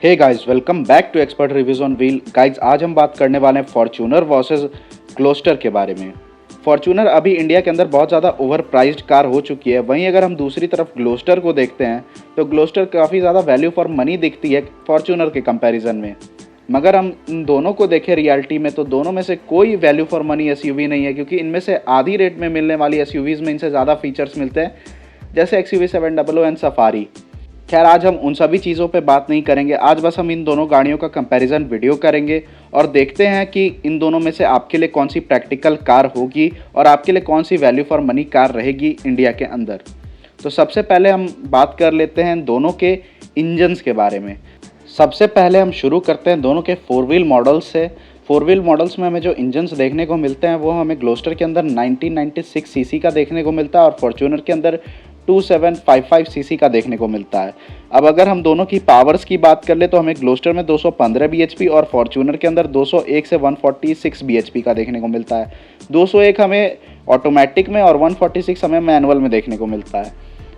Hey guys, welcome back to expert reviews on wheel. Guys, आज हम बात करने वाले हैं फॉर्च्यूनर वर्सेस ग्लोस्टर के बारे में। फॉर्च्यूनर अभी इंडिया के अंदर बहुत ज़्यादा ओवर प्राइस्ड कार हो चुकी है। वहीं अगर हम दूसरी तरफ ग्लोस्टर को देखते हैं तो ग्लोस्टर काफ़ी ज़्यादा वैल्यू फॉर मनी दिखती है फॉर्च्यूनर के कंपैरिजन में। मगर हम इन दोनों को देखें रियलिटी में तो दोनों में से कोई वैल्यू फॉर मनी एसयूवी नहीं है, क्योंकि इनमें से आधी रेट में मिलने वाली एसयूवीज़ में इनसे ज़्यादा फीचर्स मिलते हैं, जैसे XUV 700 एंड सफारी। खैर, आज हम उन सभी चीज़ों पे बात नहीं करेंगे। आज बस हम इन दोनों गाड़ियों का कंपैरिजन वीडियो करेंगे और देखते हैं कि इन दोनों में से आपके लिए कौन सी प्रैक्टिकल कार होगी और आपके लिए कौन सी वैल्यू फॉर मनी कार रहेगी इंडिया के अंदर। तो सबसे पहले हम बात कर लेते हैं दोनों के इंजन्स के बारे में। सबसे पहले हम शुरू करते हैं दोनों के 4 व्हील मॉडल्स से। 4 व्हील मॉडल्स में हमें जो इंजन्स देखने को मिलते हैं वो हमें ग्लोस्टर के अंदर 1996 सीसी का देखने को मिलता है और फॉर्च्यूनर के अंदर 2755 सीसी का देखने को मिलता है। अब अगर हम दोनों की पावर्स की बात कर ले तो हमें ग्लोस्टर में 215 bhp और फॉर्च्यूनर के अंदर 201 से 146 bhp का देखने को मिलता है। 201 हमें ऑटोमेटिक में और 146 हमें मैनुअल में देखने को मिलता है।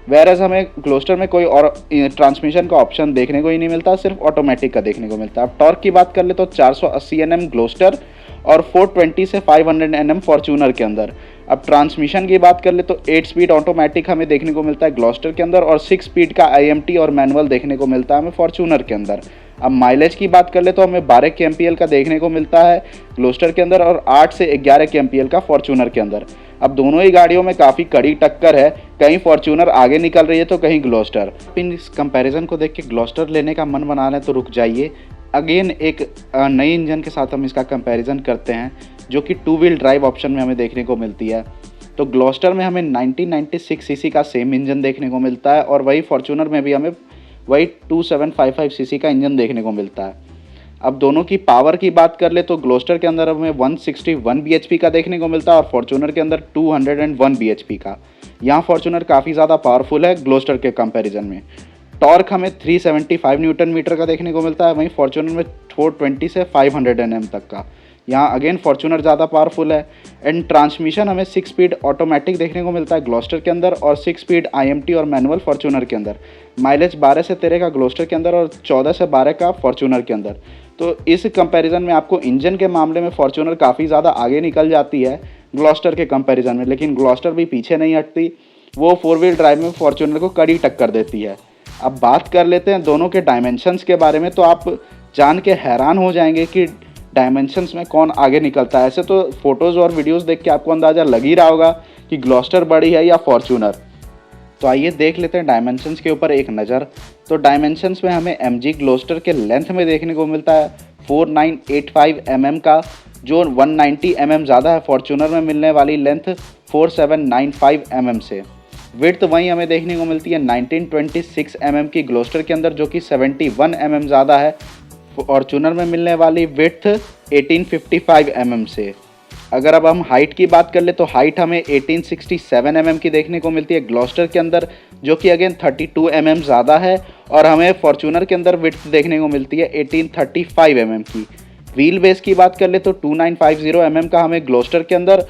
वेरएज हमें ग्लोस्टर में कोई और ट्रांसमिशन का ऑप्शन देखने को ही नहीं मिलता, सिर्फ ऑटोमेटिक का देखने को मिलता है। अब टॉर्क की बात कर ले तो 480 Nm ग्लोस्टर और 420 से 500 Nm फॉर्च्यूनर के अंदर। अब ट्रांसमिशन की बात कर ले तो 8 स्पीड ऑटोमेटिक हमें देखने को मिलता है ग्लोस्टर के अंदर और 6 स्पीड का IMT और मैनुअल देखने को मिलता है हमें फॉर्च्यूनर के अंदर। अब माइलेज की बात कर ले तो हमें 12 kmpl का देखने को मिलता है ग्लोस्टर के अंदर और 8 से 11 kmpl का फॉर्च्यूनर के अंदर। अब दोनों ही गाड़ियों में काफ़ी कड़ी टक्कर है, कहीं फॉर्च्यूनर आगे निकल रही है तो कहीं ग्लोस्टर। इस कंपैरिजन को देख के ग्लोस्टर लेने का मन बना लें तो रुक जाइए। अगेन एक नई इंजन के साथ हम इसका कंपैरिजन करते हैं जो कि 2 व्हील ड्राइव ऑप्शन में हमें देखने को मिलती है। तो ग्लोस्टर में हमें 1996 सीसी का सेम इंजन देखने को मिलता है और वही फॉर्च्यूनर में भी हमें वही 2755 सीसी का इंजन देखने को मिलता है। अब दोनों की पावर की बात कर ले तो ग्लोस्टर के अंदर हमें 161 bhp का देखने को मिलता है और फॉर्च्यूनर के अंदर 201 bhp का। यहाँ फॉर्च्यूनर काफ़ी ज़्यादा पावरफुल है ग्लोस्टर के कंपैरिजन में। टॉर्क हमें 375 न्यूटन मीटर का देखने को मिलता है, वहीं फॉर्च्यूनर में 420 से 500 Nm तक का। यहाँ अगेन फॉर्च्यूनर ज़्यादा पावरफुल है। एंड ट्रांसमिशन हमें 6 स्पीड ऑटोमेटिक देखने को मिलता है ग्लोस्टर के अंदर और 6 स्पीड IMT और मैनुअल फॉर्च्यूनर के अंदर। माइलेज 12 से 13 का ग्लोस्टर के अंदर और 14 से 12 का फॉर्च्यूनर के अंदर। तो इस कंपैरिजन में आपको इंजन के मामले में फॉर्च्यूनर काफ़ी ज़्यादा आगे निकल जाती है ग्लोस्टर के कंपैरिजन में, लेकिन ग्लोस्टर भी पीछे नहीं हटती। वो 4 व्हील ड्राइव में फॉर्च्यूनर को कड़ी टक्कर देती है। अब बात कर लेते हैं दोनों के डायमेंशंस के बारे में। तो आप जान के हैरान हो जाएंगे कि डायमेंशंस में कौन आगे निकलता है। ऐसे तो फोटोज़ और वीडियोस देख के आपको अंदाज़ा लग ही रहा होगा कि ग्लोस्टर बड़ी है या फॉर्च्यूनर। तो आइए देख लेते हैं डायमेंशंस के ऊपर एक नज़र। तो डायमेंशंस में हमें MG ग्लोस्टर के लेंथ में देखने को मिलता है 4985 mm का, जो 190 mm ज़्यादा है फॉर्च्यूनर में मिलने वाली लेंथ 4795 mm से। विड्थ वहीं हमें देखने को मिलती है 1926 mm की ग्लोस्टर के अंदर, जो कि 71 mm ज़्यादा है फॉर्च्यूनर में मिलने वाली विड्थ 1855 mm से। अगर अब हम हाइट की बात कर ले तो हाइट हमें 1867 mm की देखने को मिलती है ग्लोस्टर के अंदर, जो कि अगेन 32 mm ज़्यादा है और हमें फॉर्च्यूनर के अंदर विड्थ देखने को मिलती है 1835 mm की। व्हील बेस की बात कर ले तो 2950 mm का हमें ग्लोस्टर के अंदर,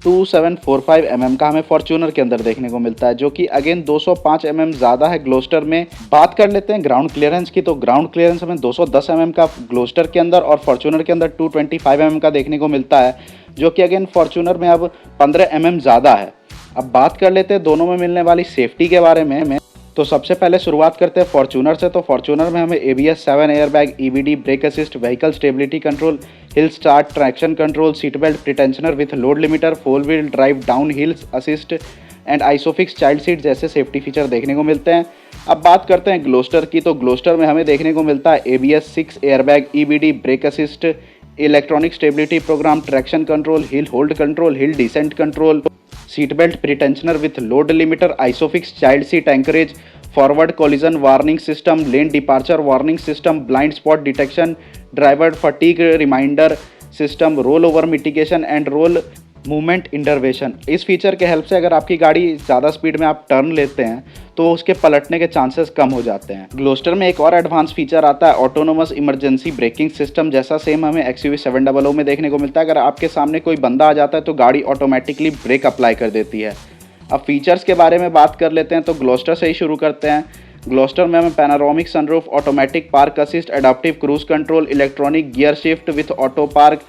2745 mm का हमें फॉर्च्यूनर के अंदर देखने को मिलता है, जो कि अगेन 205 mm ज़्यादा है ग्लोस्टर में। बात कर लेते हैं ग्राउंड क्लियरेंस की। तो ग्राउंड क्लियरेंस हमें 210 mm का ग्लोस्टर के अंदर और फॉर्च्यूनर के अंदर 225 mm का देखने को मिलता है, जो कि अगेन फॉर्च्यूनर में अब 15 mm ज़्यादा है। अब बात कर लेते हैं दोनों में मिलने वाली सेफ्टी के बारे में। तो सबसे पहले शुरुआत करते हैं फॉर्च्यूनर से। तो फॉर्च्यूनर में हमें ABS 7 एयरबैग, EBD, brake assist, vehicle stability control, hill start, traction control, seat belt pretensioner with load limiter, 4 wheel drive down hills assist and isofix child seat जैसे सेफ्टी फीचर देखने को मिलते हैं। अब बात करते हैं ग्लोस्टर की। तो ग्लोस्टर में हमें देखने को मिलता है ABS 6 एयरबैग, EBD, brake assist, electronic stability program, traction control, hill hold control, hill descent control, seat belt pretensioner with load limiter, isofix child seat anchorage, forward collision warning system, lane departure warning system, blind spot detection, driver fatigue reminder system, roll over mitigation and roll movement intervention. इस feature के help से अगर आपकी गाड़ी ज़्यादा speed में आप turn लेते हैं तो उसके पलटने के चांसेस कम हो जाते हैं। ग्लोस्टर में एक और एडवांस फीचर आता है ऑटोनोमस इमरजेंसी ब्रेकिंग सिस्टम, जैसा सेम हमें XUV 700 में देखने को मिलता है। अगर आपके सामने कोई बंदा आ जाता है तो गाड़ी ऑटोमेटिकली ब्रेक अप्लाई कर देती है। अब फीचर्स के बारे में बात कर लेते हैं। तो ग्लोस्टर से ही शुरू करते हैं। ग्लोस्टर में हमें panoramic sunroof, automatic park assist, adaptive cruise control, electronic gear shift with auto park,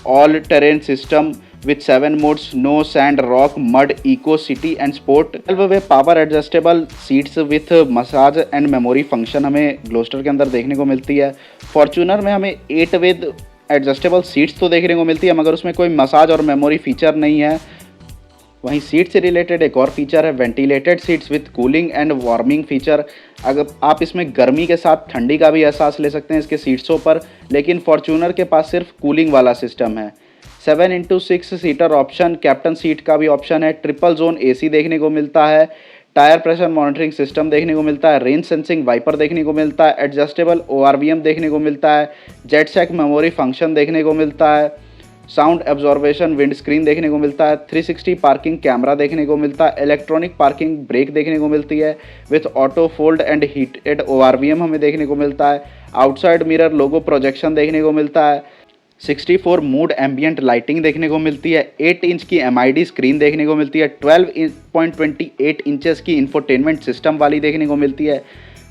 all terrain system with 7 modes, no sand, rock, mud, eco, city and sport, 12 way power adjustable seats with massage and memory function हमें Gloster के अंदर देखने को मिलती है। Fortuner में हमें 8 with adjustable seats तो देखने को मिलती है, मगर उसमें कोई मसाज और मेमोरी फीचर नहीं है। वहीं सीट से रिलेटेड एक और फीचर है ventilated seats with cooling and warming feature. अगर आप इसमें गर्मी के साथ ठंडी का भी एहसास ले सकते हैं इसके सीट्सों पर, लेकिन फॉर्च्यूनर के पास सिर्फ कूलिंग वाला सिस्टम है। 7x6 seater option, captain seat का भी ऑप्शन है, ट्रिपल जोन एसी देखने को मिलता है, टायर प्रेशर मॉनिटरिंग सिस्टम देखने को मिलता है, रेन सेंसिंग वाइपर देखने को मिलता है, एडजस्टेबल ORVM देखने को मिलता है, जेट सैक मेमोरी फंक्शन देखने को मिलता है, साउंड एब्जॉर्बेशन विंड स्क्रीन देखने को मिलता है, 360 पार्किंग कैमरा देखने को मिलता है, इलेक्ट्रॉनिक पार्किंग ब्रेक देखने को मिलती है with auto fold and heated ORVM हमें देखने को मिलता है, आउटसाइड मिरर लोगो प्रोजेक्शन देखने को मिलता है, 64 मूड एम्बियंट लाइटिंग देखने को मिलती है, 8 इंच की MID स्क्रीन देखने को मिलती है, 12.28 इंचेस की इंफोटेनमेंट सिस्टम वाली देखने को मिलती है,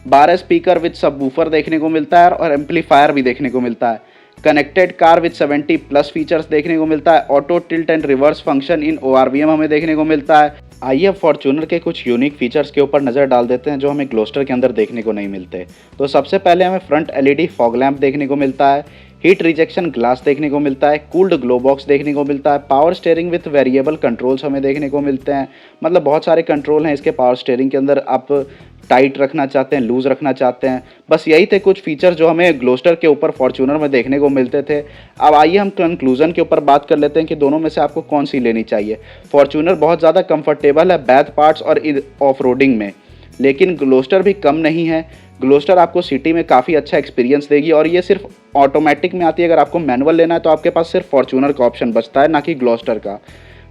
12 स्पीकर विद सबवूफर देखने को मिलता है और एम्पलीफायर भी देखने को मिलता है, connected car with 70 plus features देखने को मिलता है, auto tilt and reverse function in ORVM हमें देखने को मिलता है। आइए अब फॉर्च्यूनर के कुछ यूनिक फीचर्स के ऊपर नज़र डाल देते हैं जो हमें ग्लोस्टर के अंदर देखने को नहीं मिलते। तो सबसे पहले हमें फ्रंट LED फॉग लैंप देखने को मिलता है, हीट रिजेक्शन ग्लास देखने को मिलता है, कूल्ड ग्लो बॉक्स देखने को मिलता है, power steering with variable controls हमें देखने को मिलते हैं। मतलब बहुत सारे कंट्रोल हैं इसके पावर स्टीयरिंग के अंदर, आप टाइट रखना चाहते हैं, लूज़ रखना चाहते हैं। बस यही थे कुछ फीचर जो हमें ग्लोस्टर के ऊपर फॉर्च्यूनर में देखने को मिलते थे। अब आइए हम कंक्लूजन के ऊपर बात कर लेते हैं कि दोनों में से आपको कौन सी लेनी चाहिए। फॉर्च्यूनर बहुत ज़्यादा कंफर्टेबल है बैथ पार्ट्स और ऑफ रोडिंग में, लेकिन ग्लोस्टर भी कम नहीं है। ग्लोस्टर आपको सिटी में काफ़ी अच्छा एक्सपीरियंस देगी और ये सिर्फ ऑटोमेटिक में आती है। अगर आपको मैनुअल लेना है तो आपके पास सिर्फ फॉर्च्यूनर का ऑप्शन बचता है, ना कि ग्लोस्टर का।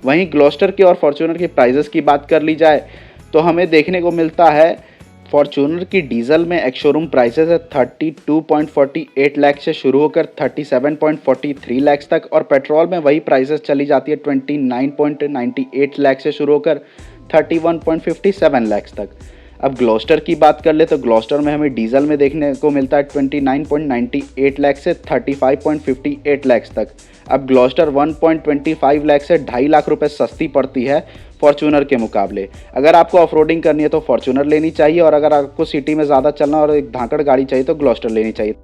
वहीं ग्लोस्टर की और फॉर्च्यूनर की प्राइजेस की बात कर ली जाए तो हमें देखने को मिलता है फॉर्च्यूनर की डीजल में एक्स शोरूम प्राइसेस है 32.48 लाख से शुरू होकर 37.43 लाख तक, और पेट्रोल में वही प्राइसेस चली जाती है 29.98 लाख से शुरू होकर 31.57 लाख तक। अब ग्लोस्टर की बात कर ले तो ग्लोस्टर में हमें डीजल में देखने को मिलता है 29.98 लाख से 35.58 लाख तक। अब ग्लोस्टर 1.25 लाख से 2.5 लाख रुपए सस्ती पड़ती है फॉर्च्यूनर के मुकाबले। अगर आपको ऑफरोडिंग करनी है तो फॉर्च्यूनर लेनी चाहिए, और अगर आपको सिटी में ज़्यादा चलना और एक धाकड़ गाड़ी चाहिए तो ग्लोस्टर लेनी चाहिए।